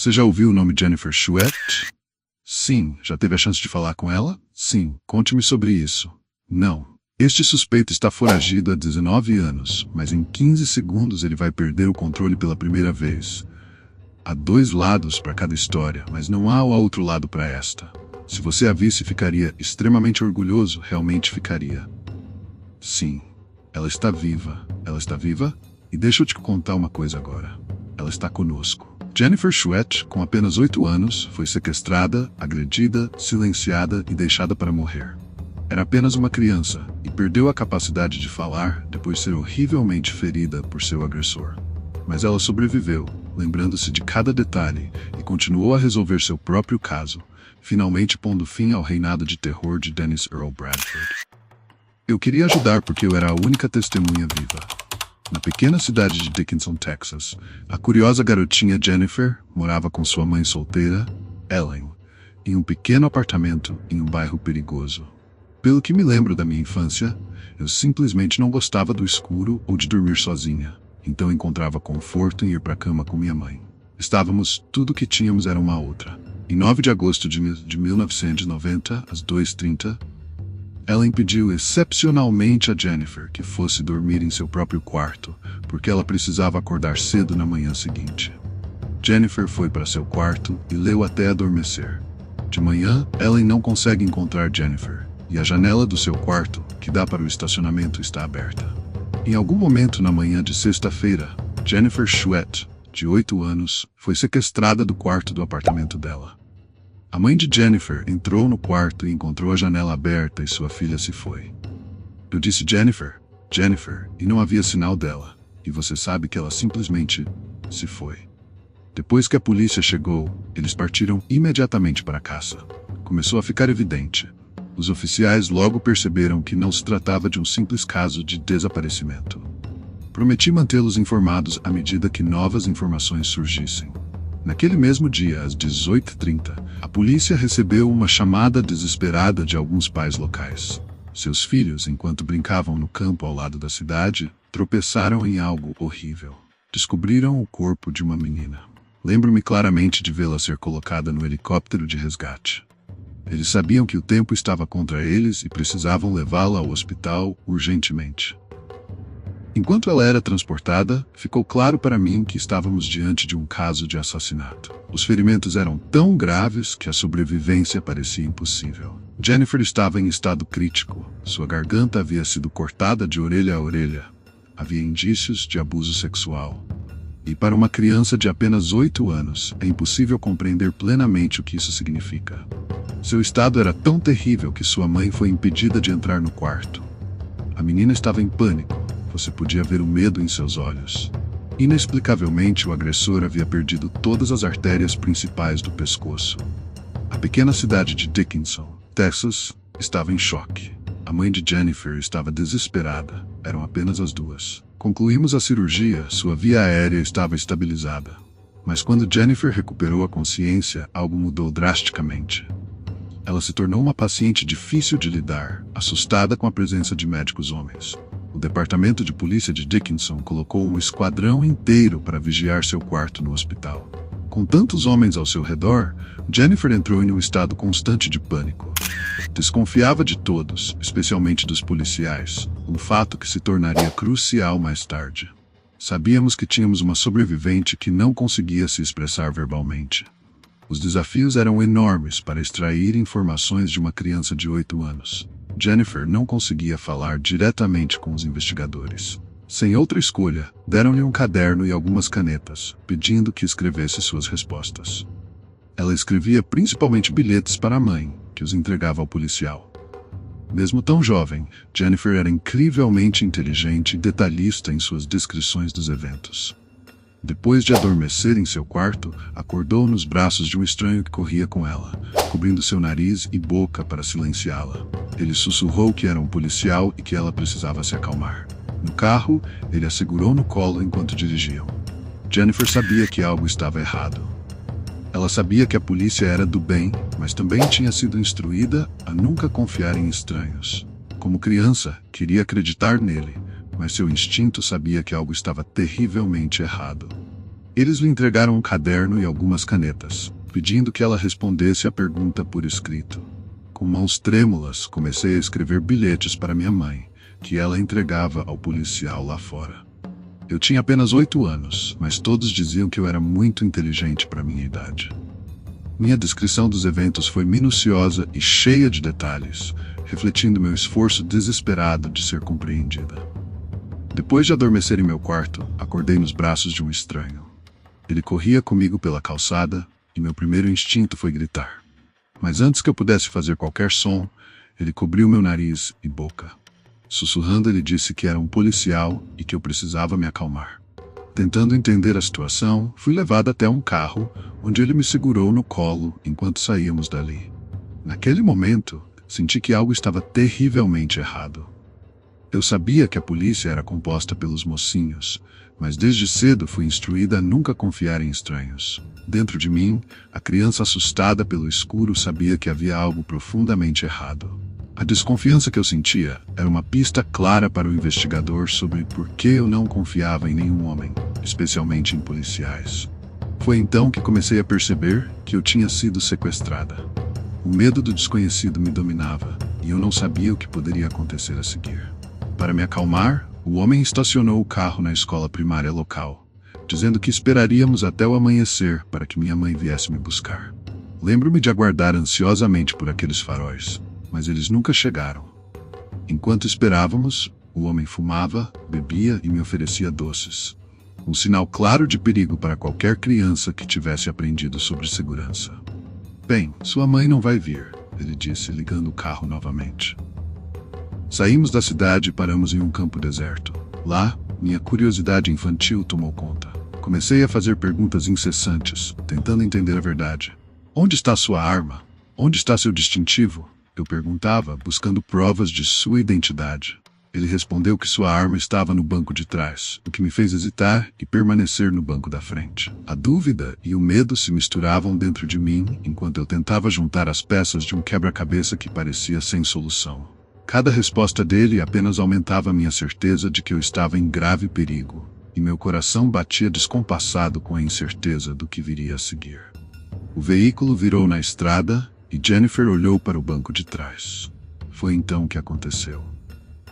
Você já ouviu o nome Jennifer Chouette? Sim. Já teve a chance de falar com ela? Sim. Conte-me sobre isso. Não. Este suspeito está foragido há 19 anos, mas em 15 segundos ele vai perder o controle pela primeira vez. Há dois lados para cada história, mas não há o outro lado para esta. Se você a visse, ficaria extremamente orgulhoso, realmente ficaria. Sim. Ela está viva. Ela está viva? E deixa eu te contar uma coisa agora. Ela está conosco. Jennifer Chouette, com apenas 8 anos, foi sequestrada, agredida, silenciada e deixada para morrer. Era apenas uma criança e perdeu a capacidade de falar depois de ser horrivelmente ferida por seu agressor. Mas ela sobreviveu, lembrando-se de cada detalhe e continuou a resolver seu próprio caso, finalmente pondo fim ao reinado de terror de Dennis Earl Bradford. Eu queria ajudar porque eu era a única testemunha viva. Na pequena cidade de Dickinson, Texas, a curiosa garotinha Jennifer morava com sua mãe solteira, Ellen, em um pequeno apartamento em um bairro perigoso. Pelo que me lembro da minha infância, eu simplesmente não gostava do escuro ou de dormir sozinha, então encontrava conforto em ir para a cama com minha mãe. Tudo que tínhamos era uma outra. Em 9 de agosto de 1990, às 2h30, Ellen pediu excepcionalmente a Jennifer que fosse dormir em seu próprio quarto, porque ela precisava acordar cedo na manhã seguinte. Jennifer foi para seu quarto e leu até adormecer. De manhã, Ellen não consegue encontrar Jennifer, e a janela do seu quarto, que dá para o estacionamento, está aberta. Em algum momento na manhã de sexta-feira, Jennifer Chouette, de 8 anos, foi sequestrada do quarto do apartamento dela. A mãe de Jennifer entrou no quarto e encontrou a janela aberta e sua filha se foi. Eu disse Jennifer, Jennifer, e não havia sinal dela, e você sabe que ela simplesmente se foi. Depois que a polícia chegou, eles partiram imediatamente para a caça. Começou a ficar evidente. Os oficiais logo perceberam que não se tratava de um simples caso de desaparecimento. Prometi mantê-los informados à medida que novas informações surgissem. Naquele mesmo dia, às 18h30, a polícia recebeu uma chamada desesperada de alguns pais locais. Seus filhos, enquanto brincavam no campo ao lado da cidade, tropeçaram em algo horrível. Descobriram o corpo de uma menina. Lembro-me claramente de vê-la ser colocada no helicóptero de resgate. Eles sabiam que o tempo estava contra eles e precisavam levá-la ao hospital urgentemente. Enquanto ela era transportada, ficou claro para mim que estávamos diante de um caso de assassinato. Os ferimentos eram tão graves que a sobrevivência parecia impossível. Jennifer estava em estado crítico. Sua garganta havia sido cortada de orelha a orelha. Havia indícios de abuso sexual. E para uma criança de apenas 8 anos, é impossível compreender plenamente o que isso significa. Seu estado era tão terrível que sua mãe foi impedida de entrar no quarto. A menina estava em pânico. Você podia ver o medo em seus olhos. Inexplicavelmente, o agressor havia perdido todas as artérias principais do pescoço. A pequena cidade de Dickinson, Texas, estava em choque. A mãe de Jennifer estava desesperada. Eram apenas as duas. Concluímos a cirurgia, sua via aérea estava estabilizada. Mas quando Jennifer recuperou a consciência, algo mudou drasticamente. Ela se tornou uma paciente difícil de lidar, assustada com a presença de médicos homens. O departamento de polícia de Dickinson colocou um esquadrão inteiro para vigiar seu quarto no hospital. Com tantos homens ao seu redor, Jennifer entrou em um estado constante de pânico. Desconfiava de todos, especialmente dos policiais, um fato que se tornaria crucial mais tarde. Sabíamos que tínhamos uma sobrevivente que não conseguia se expressar verbalmente. Os desafios eram enormes para extrair informações de uma criança de 8 anos. Jennifer não conseguia falar diretamente com os investigadores. Sem outra escolha, deram-lhe um caderno e algumas canetas, pedindo que escrevesse suas respostas. Ela escrevia principalmente bilhetes para a mãe, que os entregava ao policial. Mesmo tão jovem, Jennifer era incrivelmente inteligente e detalhista em suas descrições dos eventos. Depois de adormecer em seu quarto, acordou nos braços de um estranho que corria com ela, cobrindo seu nariz e boca para silenciá-la. Ele sussurrou que era um policial e que ela precisava se acalmar. No carro, ele a segurou no colo enquanto dirigiam. Jennifer sabia que algo estava errado. Ela sabia que a polícia era do bem, mas também tinha sido instruída a nunca confiar em estranhos. Como criança, queria acreditar nele, mas seu instinto sabia que algo estava terrivelmente errado. Eles lhe entregaram um caderno e algumas canetas, pedindo que ela respondesse a pergunta por escrito. Com mãos trêmulas, comecei a escrever bilhetes para minha mãe, que ela entregava ao policial lá fora. Eu tinha apenas 8 anos, mas todos diziam que eu era muito inteligente para minha idade. Minha descrição dos eventos foi minuciosa e cheia de detalhes, refletindo meu esforço desesperado de ser compreendida. Depois de adormecer em meu quarto, acordei nos braços de um estranho. Ele corria comigo pela calçada e meu primeiro instinto foi gritar. Mas antes que eu pudesse fazer qualquer som, ele cobriu meu nariz e boca. Sussurrando, ele disse que era um policial e que eu precisava me acalmar. Tentando entender a situação, fui levado até um carro, onde ele me segurou no colo enquanto saíamos dali. Naquele momento, senti que algo estava terrivelmente errado. Eu sabia que a polícia era composta pelos mocinhos, mas desde cedo fui instruída a nunca confiar em estranhos. Dentro de mim, a criança assustada pelo escuro sabia que havia algo profundamente errado. A desconfiança que eu sentia era uma pista clara para o investigador sobre por que eu não confiava em nenhum homem, especialmente em policiais. Foi então que comecei a perceber que eu tinha sido sequestrada. O medo do desconhecido me dominava, e eu não sabia o que poderia acontecer a seguir. Para me acalmar, o homem estacionou o carro na escola primária local, dizendo que esperaríamos até o amanhecer para que minha mãe viesse me buscar. Lembro-me de aguardar ansiosamente por aqueles faróis, mas eles nunca chegaram. Enquanto esperávamos, o homem fumava, bebia e me oferecia doces. Um sinal claro de perigo para qualquer criança que tivesse aprendido sobre segurança. Bem, sua mãe não vai vir, ele disse, ligando o carro novamente. Saímos da cidade e paramos em um campo deserto. Lá, minha curiosidade infantil tomou conta. Comecei a fazer perguntas incessantes, tentando entender a verdade. Onde está sua arma? Onde está seu distintivo? Eu perguntava, buscando provas de sua identidade. Ele respondeu que sua arma estava no banco de trás, o que me fez hesitar e permanecer no banco da frente. A dúvida e o medo se misturavam dentro de mim enquanto eu tentava juntar as peças de um quebra-cabeça que parecia sem solução. Cada resposta dele apenas aumentava minha certeza de que eu estava em grave perigo, e meu coração batia descompassado com a incerteza do que viria a seguir. O veículo virou na estrada e Jennifer olhou para o banco de trás. Foi então que aconteceu.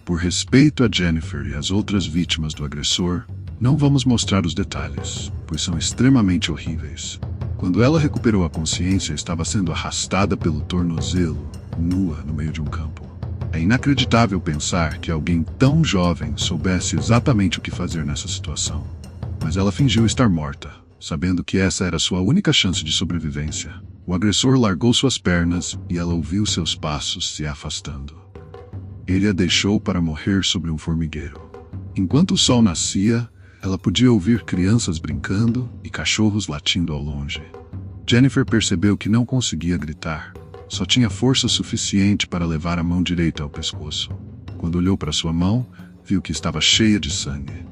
Por respeito a Jennifer e às outras vítimas do agressor, não vamos mostrar os detalhes, pois são extremamente horríveis. Quando ela recuperou a consciência, estava sendo arrastada pelo tornozelo, nua no meio de um campo. É inacreditável pensar que alguém tão jovem soubesse exatamente o que fazer nessa situação. Mas ela fingiu estar morta, sabendo que essa era sua única chance de sobrevivência. O agressor largou suas pernas e ela ouviu seus passos se afastando. Ele a deixou para morrer sobre um formigueiro. Enquanto o sol nascia, ela podia ouvir crianças brincando e cachorros latindo ao longe. Jennifer percebeu que não conseguia gritar. Só tinha força suficiente para levar a mão direita ao pescoço. Quando olhou para sua mão, viu que estava cheia de sangue.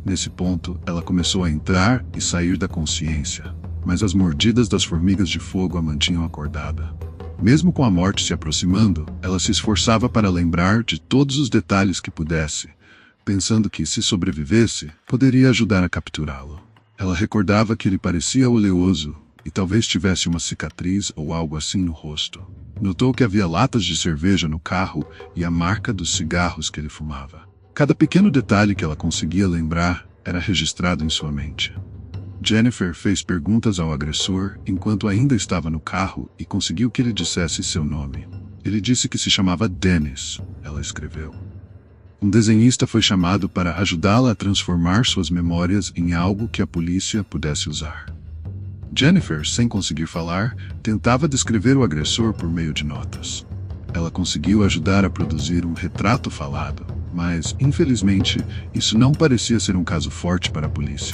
Nesse ponto, ela começou a entrar e sair da consciência, mas as mordidas das formigas de fogo a mantinham acordada. Mesmo com a morte se aproximando, ela se esforçava para lembrar de todos os detalhes que pudesse, pensando que, se sobrevivesse, poderia ajudar a capturá-lo. Ela recordava que ele parecia oleoso e talvez tivesse uma cicatriz ou algo assim no rosto. Notou que havia latas de cerveja no carro e a marca dos cigarros que ele fumava. Cada pequeno detalhe que ela conseguia lembrar era registrado em sua mente. Jennifer fez perguntas ao agressor enquanto ainda estava no carro e conseguiu que ele dissesse seu nome. Ele disse que se chamava Dennis, ela escreveu. Um desenhista foi chamado para ajudá-la a transformar suas memórias em algo que a polícia pudesse usar. Jennifer, sem conseguir falar, tentava descrever o agressor por meio de notas. Ela conseguiu ajudar a produzir um retrato falado, mas, infelizmente, isso não parecia ser um caso forte para a polícia.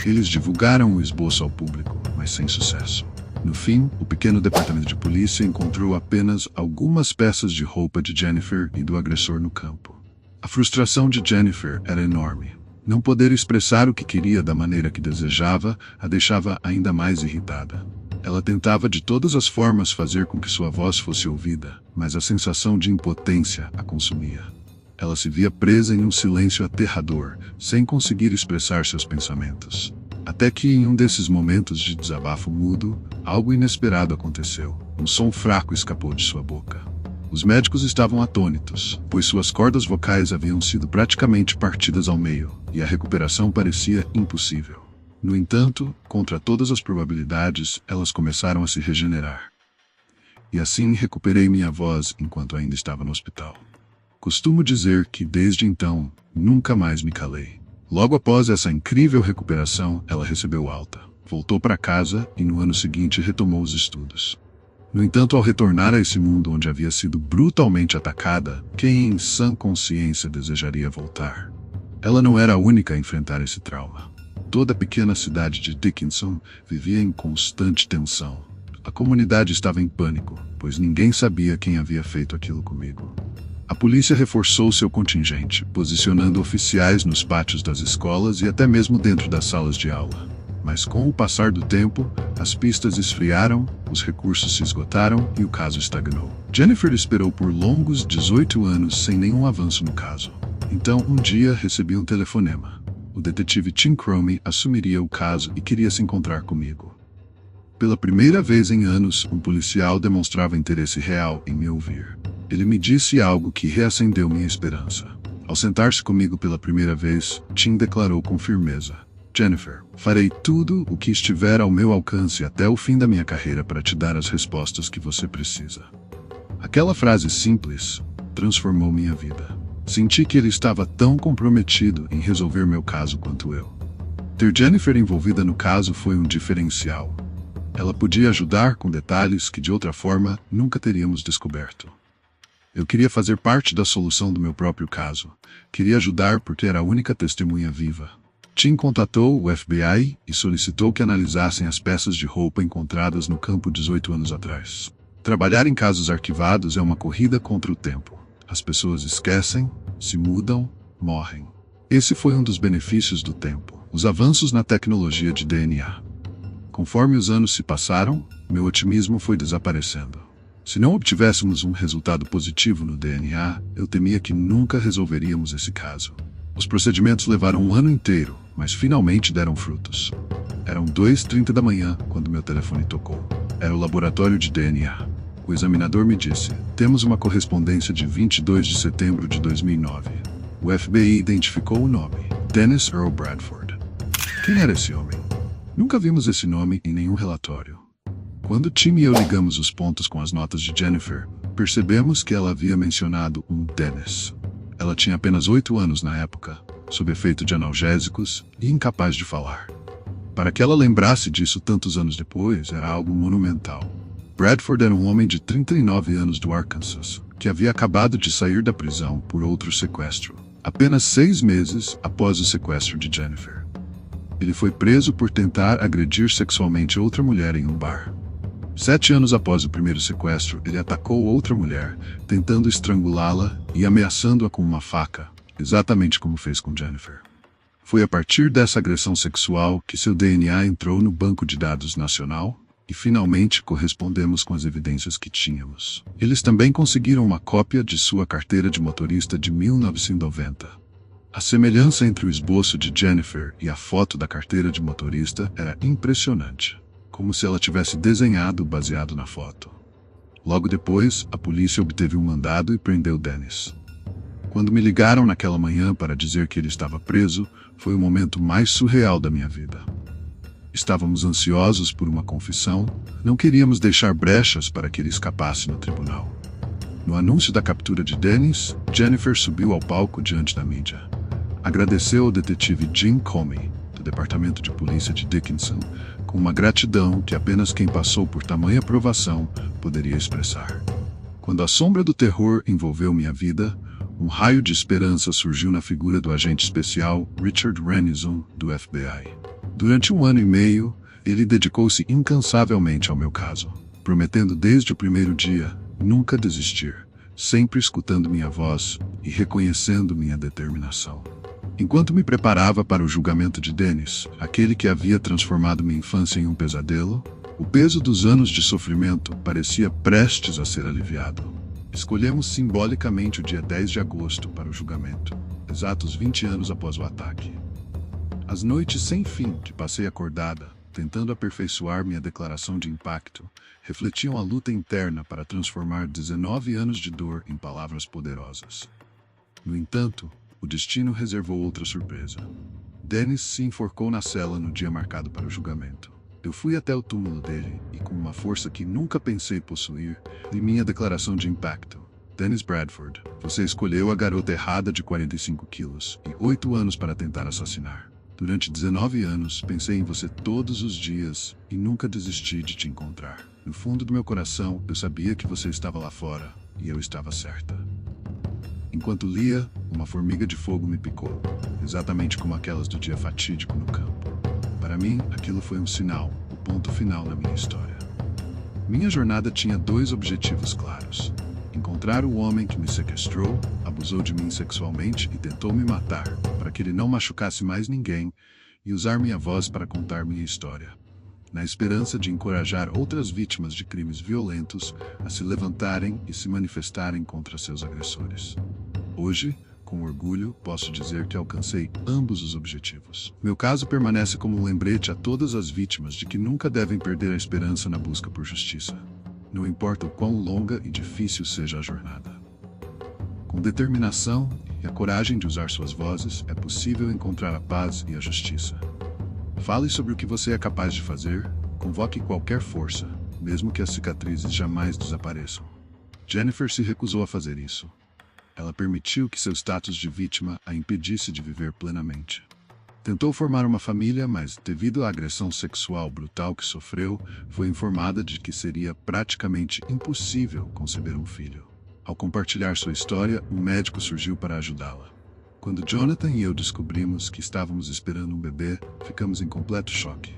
Eles divulgaram o esboço ao público, mas sem sucesso. No fim, o pequeno departamento de polícia encontrou apenas algumas peças de roupa de Jennifer e do agressor no campo. A frustração de Jennifer era enorme. Não poder expressar o que queria da maneira que desejava a deixava ainda mais irritada. Ela tentava de todas as formas fazer com que sua voz fosse ouvida, mas a sensação de impotência a consumia. Ela se via presa em um silêncio aterrador, sem conseguir expressar seus pensamentos. Até que em um desses momentos de desabafo mudo, algo inesperado aconteceu. Um som fraco escapou de sua boca. Os médicos estavam atônitos, pois suas cordas vocais haviam sido praticamente partidas ao meio, e a recuperação parecia impossível. No entanto, contra todas as probabilidades, elas começaram a se regenerar. E assim recuperei minha voz enquanto ainda estava no hospital. Costumo dizer que, desde então, nunca mais me calei. Logo após essa incrível recuperação, ela recebeu alta, voltou para casa e no ano seguinte retomou os estudos. No entanto, ao retornar a esse mundo onde havia sido brutalmente atacada, quem em sã consciência desejaria voltar? Ela não era a única a enfrentar esse trauma. Toda a pequena cidade de Dickinson vivia em constante tensão. A comunidade estava em pânico, pois ninguém sabia quem havia feito aquilo comigo. A polícia reforçou seu contingente, posicionando oficiais nos pátios das escolas e até mesmo dentro das salas de aula. Mas com o passar do tempo, as pistas esfriaram, os recursos se esgotaram e o caso estagnou. Jennifer esperou por longos 18 anos sem nenhum avanço no caso. Então, um dia, recebi um telefonema. O detetive Tim Cromie assumiria o caso e queria se encontrar comigo. Pela primeira vez em anos, um policial demonstrava interesse real em me ouvir. Ele me disse algo que reacendeu minha esperança. Ao sentar-se comigo pela primeira vez, Tim declarou com firmeza: Jennifer, farei tudo o que estiver ao meu alcance até o fim da minha carreira para te dar as respostas que você precisa. Aquela frase simples transformou minha vida. Senti que ele estava tão comprometido em resolver meu caso quanto eu. Ter Jennifer envolvida no caso foi um diferencial. Ela podia ajudar com detalhes que de outra forma nunca teríamos descoberto. Eu queria fazer parte da solução do meu próprio caso. Queria ajudar por ter a única testemunha viva. Tim contatou o FBI e solicitou que analisassem as peças de roupa encontradas no campo 18 anos atrás. Trabalhar em casos arquivados é uma corrida contra o tempo. As pessoas esquecem, se mudam, morrem. Esse foi um dos benefícios do tempo: os avanços na tecnologia de DNA. Conforme os anos se passaram, meu otimismo foi desaparecendo. Se não obtivéssemos um resultado positivo no DNA, eu temia que nunca resolveríamos esse caso. Os procedimentos levaram um ano inteiro, mas finalmente deram frutos. Eram 2h30 da manhã quando meu telefone tocou. Era o laboratório de DNA. O examinador me disse: temos uma correspondência de 22 de setembro de 2009. O FBI identificou o nome: Dennis Earl Bradford. Quem era esse homem? Nunca vimos esse nome em nenhum relatório. Quando Tim e eu ligamos os pontos com as notas de Jennifer, percebemos que ela havia mencionado um Dennis. Ela tinha apenas 8 anos na época, sob efeito de analgésicos e incapaz de falar. Para que ela lembrasse disso tantos anos depois, era algo monumental. Bradford era um homem de 39 anos do Arkansas, que havia acabado de sair da prisão por outro sequestro, apenas 6 meses após o sequestro de Jennifer. Ele foi preso por tentar agredir sexualmente outra mulher em um bar. 7 anos após o primeiro sequestro, ele atacou outra mulher, tentando estrangulá-la e ameaçando-a com uma faca, exatamente como fez com Jennifer. Foi a partir dessa agressão sexual que seu DNA entrou no banco de dados nacional e finalmente correspondemos com as evidências que tínhamos. Eles também conseguiram uma cópia de sua carteira de motorista de 1990. A semelhança entre o esboço de Jennifer e a foto da carteira de motorista era impressionante, como se ela tivesse desenhado baseado na foto. Logo depois, a polícia obteve um mandado e prendeu Dennis. Quando me ligaram naquela manhã para dizer que ele estava preso, foi o momento mais surreal da minha vida. Estávamos ansiosos por uma confissão, não queríamos deixar brechas para que ele escapasse no tribunal. No anúncio da captura de Dennis, Jennifer subiu ao palco diante da mídia. Agradeceu ao detetive Jim Comey, do Departamento de Polícia de Dickinson, com uma gratidão que apenas quem passou por tamanha provação poderia expressar. Quando a sombra do terror envolveu minha vida, um raio de esperança surgiu na figura do agente especial Richard Renison, do FBI. Durante 1 ano e meio, ele dedicou-se incansavelmente ao meu caso, prometendo desde o primeiro dia nunca desistir, sempre escutando minha voz e reconhecendo minha determinação. Enquanto me preparava para o julgamento de Dennis, aquele que havia transformado minha infância em um pesadelo, o peso dos anos de sofrimento parecia prestes a ser aliviado. Escolhemos simbolicamente o dia 10 de agosto para o julgamento, exatos 20 anos após o ataque. As noites sem fim que passei acordada, tentando aperfeiçoar minha declaração de impacto, refletiam a luta interna para transformar 19 anos de dor em palavras poderosas. No entanto, o destino reservou outra surpresa. Dennis se enforcou na cela no dia marcado para o julgamento. Eu fui até o túmulo dele e, com uma força que nunca pensei possuir, li minha declaração de impacto. Dennis Bradford, você escolheu a garota errada de 45 quilos e 8 anos para tentar assassinar. Durante 19 anos, pensei em você todos os dias e nunca desisti de te encontrar. No fundo do meu coração, eu sabia que você estava lá fora e eu estava certa. Enquanto lia, uma formiga de fogo me picou, exatamente como aquelas do dia fatídico no campo. Para mim, aquilo foi um sinal, o ponto final na minha história. Minha jornada tinha 2 objetivos claros: encontrar o homem que me sequestrou, abusou de mim sexualmente e tentou me matar, para que ele não machucasse mais ninguém, e usar minha voz para contar minha história, na esperança de encorajar outras vítimas de crimes violentos a se levantarem e se manifestarem contra seus agressores. Hoje, com orgulho, posso dizer que alcancei ambos os objetivos. Meu caso permanece como um lembrete a todas as vítimas de que nunca devem perder a esperança na busca por justiça. Não importa o quão longa e difícil seja a jornada. Com determinação e a coragem de usar suas vozes, é possível encontrar a paz e a justiça. Fale sobre o que você é capaz de fazer, convoque qualquer força, mesmo que as cicatrizes jamais desapareçam. Jennifer se recusou a fazer isso. Ela permitiu que seu status de vítima a impedisse de viver plenamente. Tentou formar uma família, mas, devido à agressão sexual brutal que sofreu, foi informada de que seria praticamente impossível conceber um filho. Ao compartilhar sua história, um médico surgiu para ajudá-la. Quando Jonathan e eu descobrimos que estávamos esperando um bebê, ficamos em completo choque.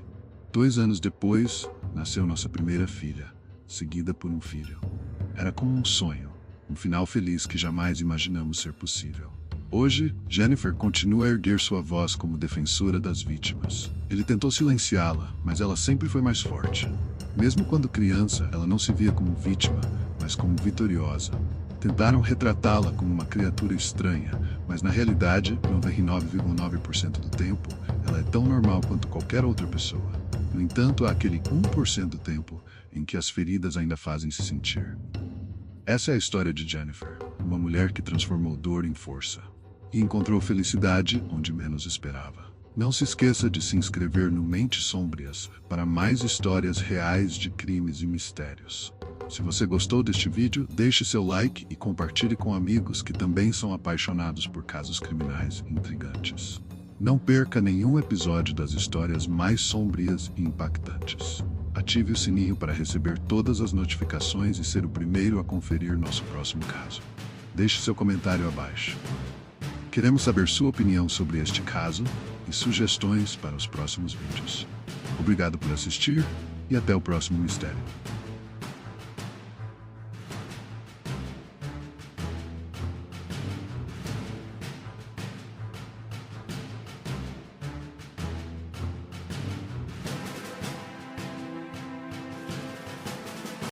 2 anos depois, nasceu nossa primeira filha, seguida por um filho. Era como um sonho, um final feliz que jamais imaginamos ser possível. Hoje, Jennifer continua a erguer sua voz como defensora das vítimas. Ele tentou silenciá-la, mas ela sempre foi mais forte. Mesmo quando criança, ela não se via como vítima, mas como vitoriosa. Tentaram retratá-la como uma criatura estranha, mas na realidade, 99,9% do tempo, ela é tão normal quanto qualquer outra pessoa. No entanto, há aquele 1% do tempo em que as feridas ainda fazem se sentir. Essa é a história de Jennifer, uma mulher que transformou dor em força e encontrou felicidade onde menos esperava. Não se esqueça de se inscrever no Mentes Sombrias para mais histórias reais de crimes e mistérios. Se você gostou deste vídeo, deixe seu like e compartilhe com amigos que também são apaixonados por casos criminais intrigantes. Não perca nenhum episódio das histórias mais sombrias e impactantes. Ative o sininho para receber todas as notificações e ser o primeiro a conferir nosso próximo caso. Deixe seu comentário abaixo. Queremos saber sua opinião sobre este caso e sugestões para os próximos vídeos. Obrigado por assistir e até o próximo mistério.